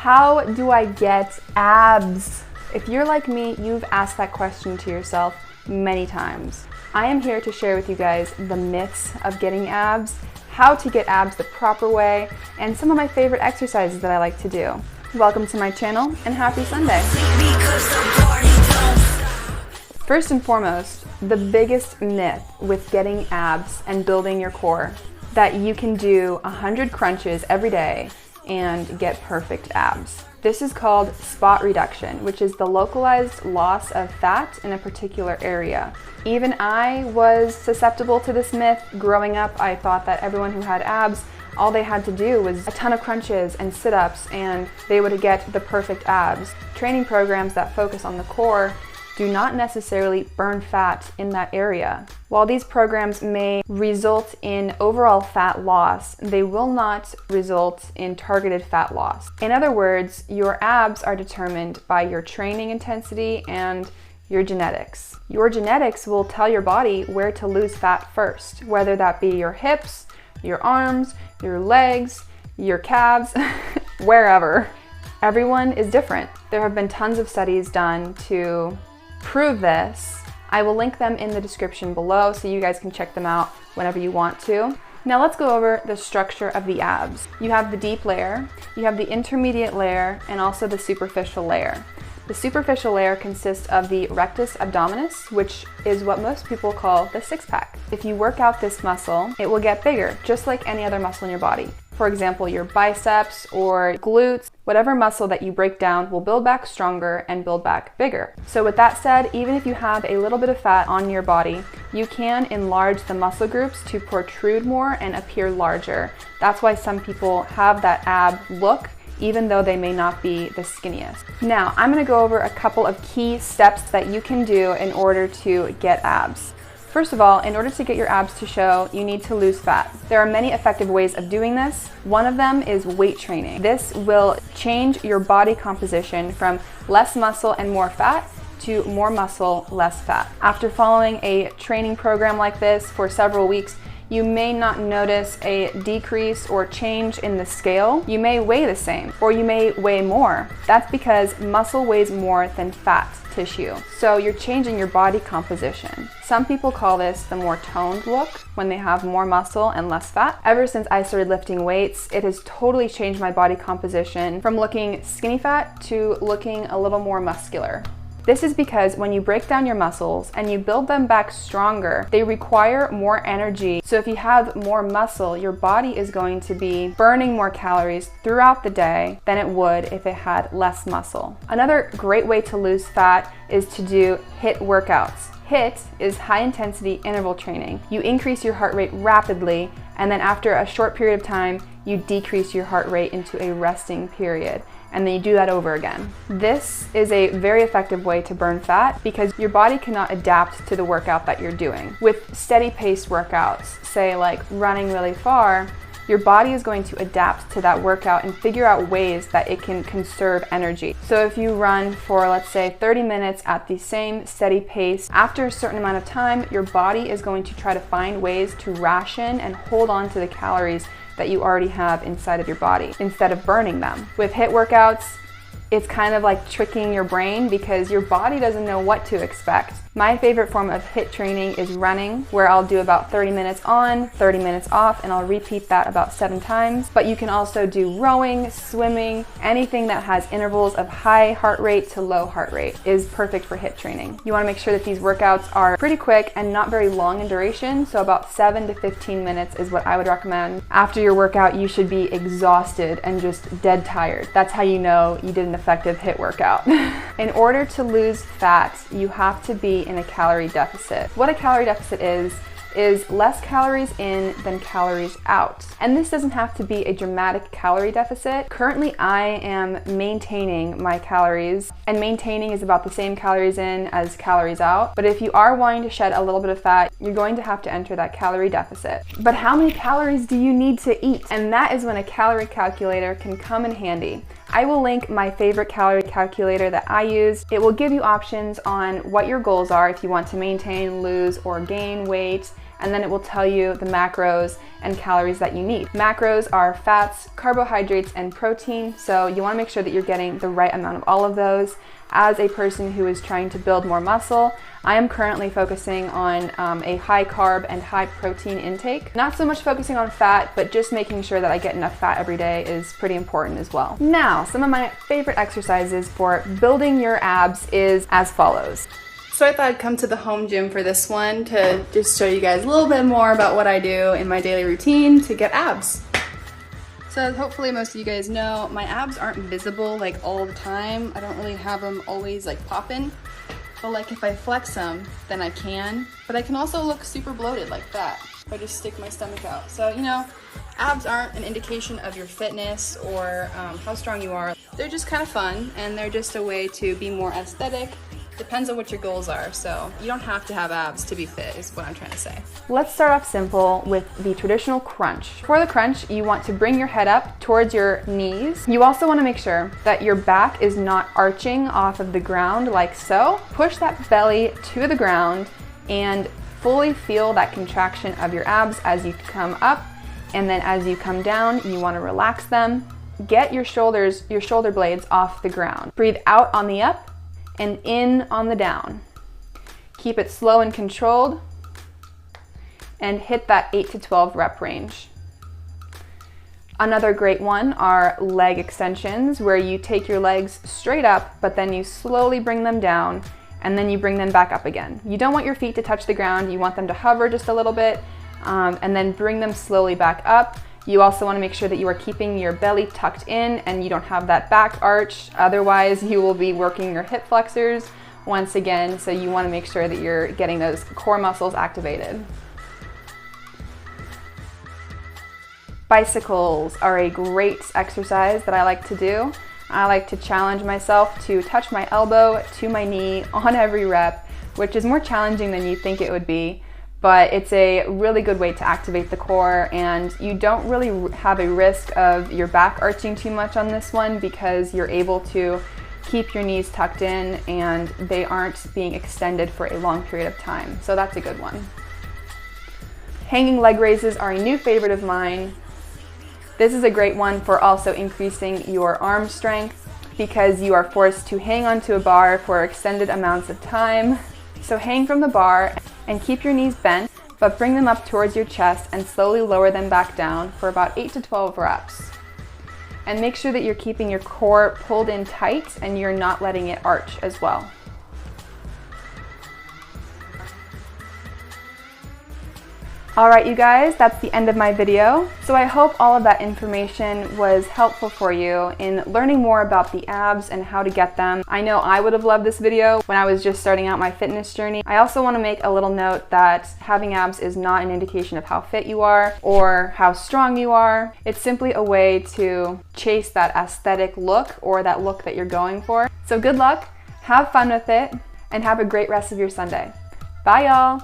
How do I get abs? If you're like me, you've asked that question to yourself many times. I am here to share with you guys the myths of getting abs, how to get abs the proper way, and some of my favorite exercises that I like to do. Welcome to my channel and happy Sunday. First and foremost, the biggest myth with getting abs and building your core, that you can do 100 crunches every day and get perfect abs. This is called spot reduction, which is the localized loss of fat in a particular area. Even I was susceptible to this myth. Growing up, I thought that everyone who had abs, all they had to do was a ton of crunches and sit-ups and they would get the perfect abs. Training programs that focus on the core do not necessarily burn fat in that area. While these programs may result in overall fat loss, they will not result in targeted fat loss. In other words, your abs are determined by your training intensity and your genetics. Your genetics will tell your body where to lose fat first, whether that be your hips, your arms, your legs, your calves, wherever. Everyone is different. There have been tons of studies done to prove this. I will link them in the description below so you guys can check them out whenever you want to. Now let's go over the structure of the abs. You have the deep layer, you have the intermediate layer, and also the superficial layer. The superficial layer consists of the rectus abdominis, which is what most people call the six-pack. If you work out this muscle, it will get bigger, just like any other muscle in your body. For example, your biceps or glutes, whatever muscle that you break down will build back stronger and build back bigger. So with that said, even if you have a little bit of fat on your body, you can enlarge the muscle groups to protrude more and appear larger. That's why some people have that ab look, even though they may not be the skinniest. Now, I'm gonna go over a couple of key steps that you can do in order to get abs. First of all, in order to get your abs to show, you need to lose fat. There are many effective ways of doing this. One of them is weight training. This will change your body composition from less muscle and more fat to more muscle, less fat. After following a training program like this for several weeks, you may not notice a decrease or change in the scale. You may weigh the same, or you may weigh more. That's because muscle weighs more than fat tissue. So you're changing your body composition. Some people call this the more toned look, when they have more muscle and less fat. Ever since I started lifting weights, it has totally changed my body composition from looking skinny fat to looking a little more muscular. This is because when you break down your muscles and you build them back stronger, they require more energy. So if you have more muscle, your body is going to be burning more calories throughout the day than it would if it had less muscle. Another great way to lose fat is to do HIIT workouts. HIIT is high intensity interval training. You increase your heart rate rapidly, and then after a short period of time, you decrease your heart rate into a resting period. And then you do that over again. This is a very effective way to burn fat because your body cannot adapt to the workout that you're doing. With steady paced workouts, say like running really far, your body is going to adapt to that workout and figure out ways that it can conserve energy. So if you run for, let's say, 30 minutes at the same steady pace, after a certain amount of time, your body is going to try to find ways to ration and hold on to the calories that you already have inside of your body instead of burning them. With HIIT workouts, it's kind of like tricking your brain because your body doesn't know what to expect. My favorite form of HIIT training is running, where I'll do about 30 minutes on, 30 minutes off, and I'll repeat that about 7 times. But you can also do rowing, swimming, anything that has intervals of high heart rate to low heart rate is perfect for HIIT training. You want to make sure that these workouts are pretty quick and not very long in duration, so about 7 to 15 minutes is what I would recommend. After your workout, you should be exhausted and just dead tired. That's how you know you did an effective HIIT workout. In order to lose fat, you have to be in a calorie deficit. What a calorie deficit is less calories in than calories out. And this doesn't have to be a dramatic calorie deficit. Currently, I am maintaining my calories, and maintaining is about the same calories in as calories out. But if you are wanting to shed a little bit of fat, you're going to have to enter that calorie deficit. But how many calories do you need to eat? And that is when a calorie calculator can come in handy. I will link my favorite calorie calculator that I use. It will give you options on what your goals are if you want to maintain, lose, or gain weight, and then it will tell you the macros and calories that you need. Macros are fats, carbohydrates, and protein, so you want to make sure that you're getting the right amount of all of those. As a person who is trying to build more muscle, I am currently focusing on a high carb and high protein intake. Not so much focusing on fat, but just making sure that I get enough fat every day is pretty important as well. Now, some of my favorite exercises for building your abs is as follows. So I thought I'd come to the home gym for this one to just show you guys a little bit more about what I do in my daily routine to get abs. So hopefully most of you guys know, my abs aren't visible like all the time. I don't really have them always like popping. But like if I flex them, then I can. But I can also look super bloated like that if I just stick my stomach out. So, you know, abs aren't an indication of your fitness or how strong you are. They're just kind of fun, and they're just a way to be more aesthetic. Depends on what your goals are, so you don't have to have abs to be fit is what I'm trying to say. Let's start off simple with the traditional crunch. For the crunch, you want to bring your head up towards your knees. You also want to make sure that your back is not arching off of the ground like so. Push that belly to the ground and fully feel that contraction of your abs as you come up, and then as you come down, you want to relax them. Get your shoulder blades off the ground. Breathe out on the up and in on the down. Keep it slow and controlled, and hit that 8 to 12 rep range. Another great one are leg extensions, where you take your legs straight up, but then you slowly bring them down, and then you bring them back up again. You don't want your feet to touch the ground, you want them to hover just a little bit, and then bring them slowly back up. You also want to make sure that you are keeping your belly tucked in and you don't have that back arch. Otherwise, you will be working your hip flexors once again. So you want to make sure that you're getting those core muscles activated. Bicycles are a great exercise that I like to do. I like to challenge myself to touch my elbow to my knee on every rep, which is more challenging than you think it would be. But it's a really good way to activate the core, and you don't really have a risk of your back arching too much on this one because you're able to keep your knees tucked in and they aren't being extended for a long period of time. So that's a good one. Hanging leg raises are a new favorite of mine. This is a great one for also increasing your arm strength because you are forced to hang onto a bar for extended amounts of time. So hang from the bar and keep your knees bent, but bring them up towards your chest and slowly lower them back down for about 8 to 12 reps. And make sure that you're keeping your core pulled in tight and you're not letting it arch as well. All right, you guys, that's the end of my video. So I hope all of that information was helpful for you in learning more about the abs and how to get them. I know I would have loved this video when I was just starting out my fitness journey. I also want to make a little note that having abs is not an indication of how fit you are or how strong you are. It's simply a way to chase that aesthetic look or that look that you're going for. So good luck, have fun with it, and have a great rest of your Sunday. Bye, y'all.